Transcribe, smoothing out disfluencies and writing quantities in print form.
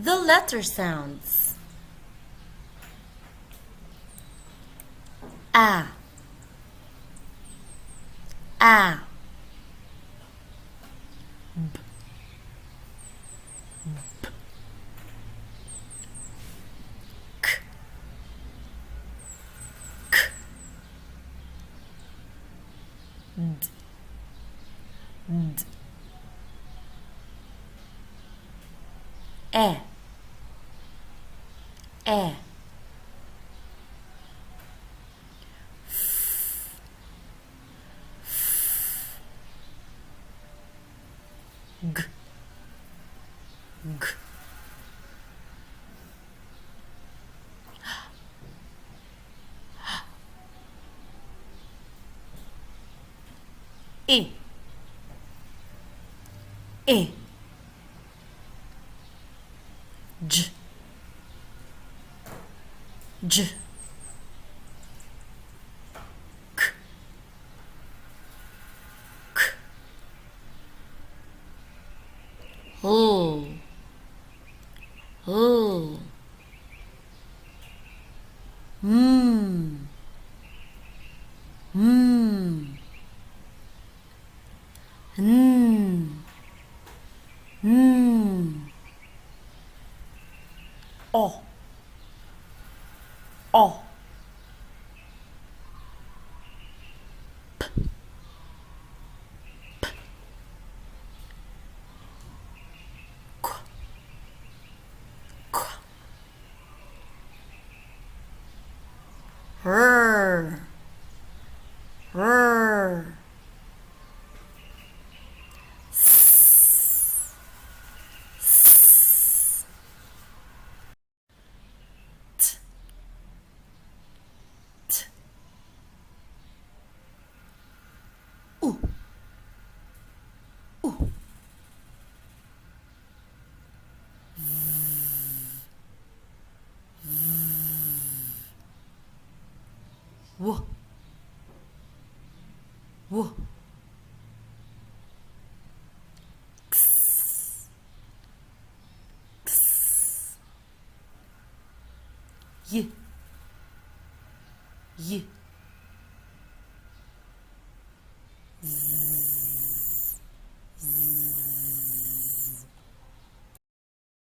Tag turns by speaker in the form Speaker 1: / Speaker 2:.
Speaker 1: The letter sounds. A, A, B, B, K, K, D, D, E, E, G, G, E, E, J, J, K, K, L, L, M, M, N, N, O, O, Q, Q, R, R, S, S, T, T, U, U, W, W, X, X, Y, Y,